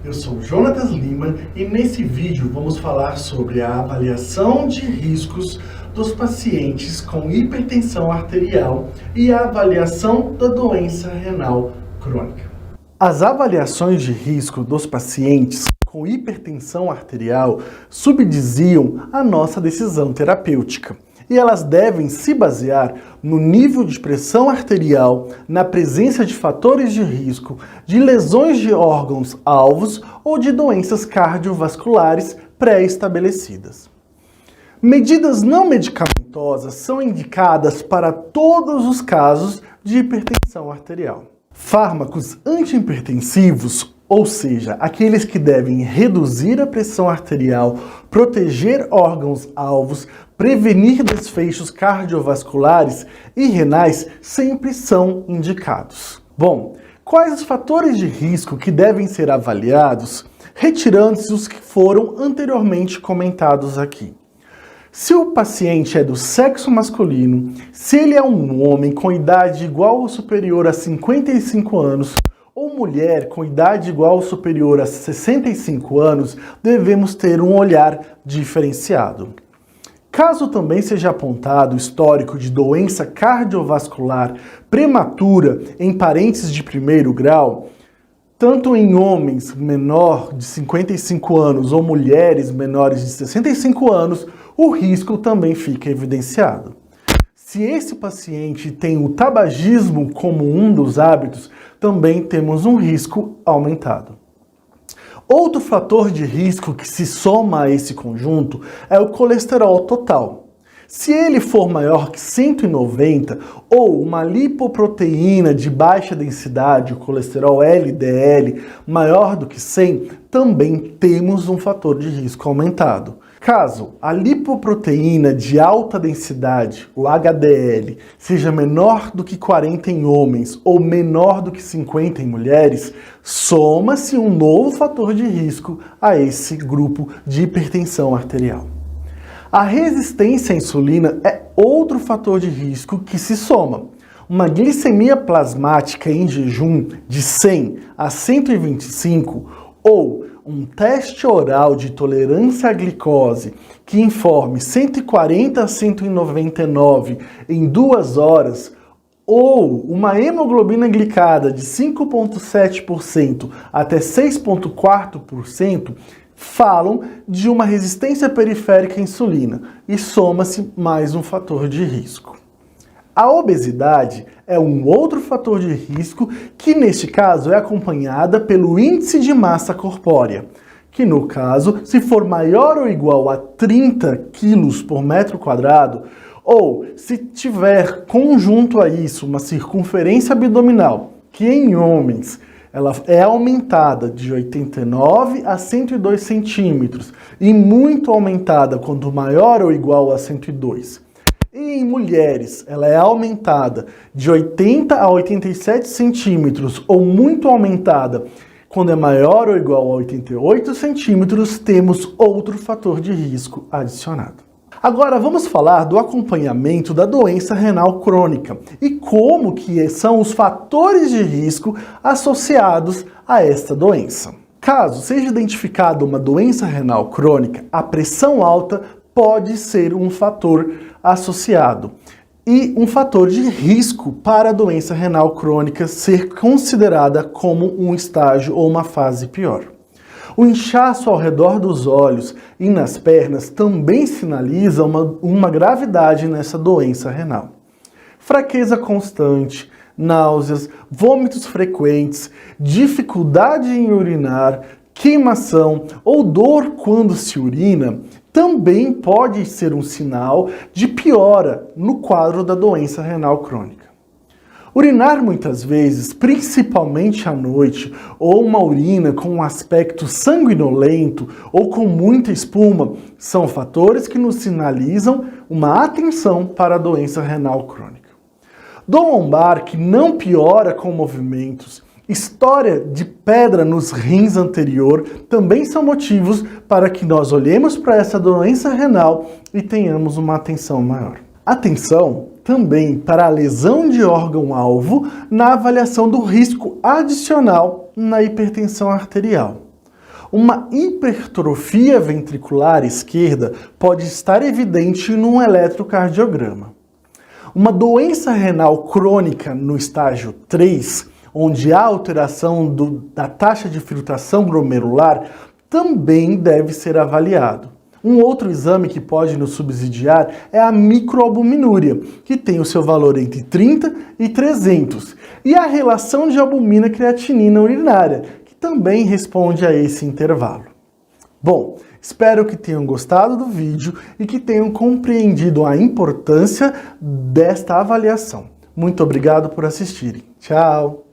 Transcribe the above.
Eu sou Jonatas Lima e nesse vídeo vamos falar sobre a avaliação de riscos dos pacientes com hipertensão arterial e a avaliação da doença renal crônica. As avaliações de risco dos pacientes com hipertensão arterial subsidiam a nossa decisão terapêutica. E elas devem se basear no nível de pressão arterial, na presença de fatores de risco, de lesões de órgãos-alvos ou de doenças cardiovasculares pré-estabelecidas. Medidas não medicamentosas são indicadas para todos os casos de hipertensão arterial. Fármacos antihipertensivos, ou seja, aqueles que devem reduzir a pressão arterial, proteger órgãos-alvos, prevenir desfechos cardiovasculares e renais, sempre são indicados. Bom, quais os fatores de risco que devem ser avaliados, retirando-se os que foram anteriormente comentados aqui? Se o paciente é do sexo masculino, se ele é um homem com idade igual ou superior a 55 anos, ou mulher com idade igual ou superior a 65 anos, devemos ter um olhar diferenciado. Caso também seja apontado o histórico de doença cardiovascular prematura em parentes de primeiro grau, tanto em homens menor de 55 anos ou mulheres menores de 65 anos, o risco também fica evidenciado. Se esse paciente tem o tabagismo como um dos hábitos, também temos um risco aumentado. Outro fator de risco que se soma a esse conjunto é o colesterol total. Se ele for maior que 190 ou uma lipoproteína de baixa densidade, o colesterol LDL, maior do que 100, também temos um fator de risco aumentado. Caso a lipoproteína de alta densidade, o HDL, seja menor do que 40 em homens ou menor do que 50 em mulheres, soma-se um novo fator de risco a esse grupo de hipertensão arterial. A resistência à insulina é outro fator de risco que se soma. Uma glicemia plasmática em jejum de 100 a 125 ou um teste oral de tolerância à glicose que informe 140 a 199 em 2 horas ou uma hemoglobina glicada de 5,7% até 6,4% falam de uma resistência periférica à insulina e soma-se mais um fator de risco. A obesidade é um outro fator de risco que, neste caso, é acompanhada pelo índice de massa corpórea, que, no caso, se for maior ou igual a 30 kg por metro quadrado, ou se tiver conjunto a isso uma circunferência abdominal, que em homens ela é aumentada de 89 a 102 centímetros e muito aumentada quando maior ou igual a 102. E em mulheres, ela é aumentada de 80 a 87 centímetros ou muito aumentada quando é maior ou igual a 88 centímetros, temos outro fator de risco adicionado. Agora vamos falar do acompanhamento da doença renal crônica e como que são os fatores de risco associados a esta doença. Caso seja identificada uma doença renal crônica, a pressão alta pode ser um fator associado e um fator de risco para a doença renal crônica ser considerada como um estágio ou uma fase pior. O inchaço ao redor dos olhos e nas pernas também sinaliza uma gravidade nessa doença renal. Fraqueza constante, náuseas, vômitos frequentes, dificuldade em urinar, queimação ou dor quando se urina também pode ser um sinal de piora no quadro da doença renal crônica. Urinar muitas vezes, principalmente à noite, ou uma urina com um aspecto sanguinolento ou com muita espuma, são fatores que nos sinalizam uma atenção para a doença renal crônica. Dor lombar que não piora com movimentos, história de pedra nos rins anterior também são motivos para que nós olhemos para essa doença renal e tenhamos uma atenção maior. Atenção também para a lesão de órgão-alvo na avaliação do risco adicional na hipertensão arterial. Uma hipertrofia ventricular esquerda pode estar evidente num eletrocardiograma. Uma doença renal crônica no estágio 3, onde há alteração da taxa de filtração glomerular, também deve ser avaliado. Um outro exame que pode nos subsidiar é a microalbuminúria, que tem o seu valor entre 30 e 300, e a relação de albumina-creatinina urinária, que também responde a esse intervalo. Bom, espero que tenham gostado do vídeo e que tenham compreendido a importância desta avaliação. Muito obrigado por assistirem. Tchau!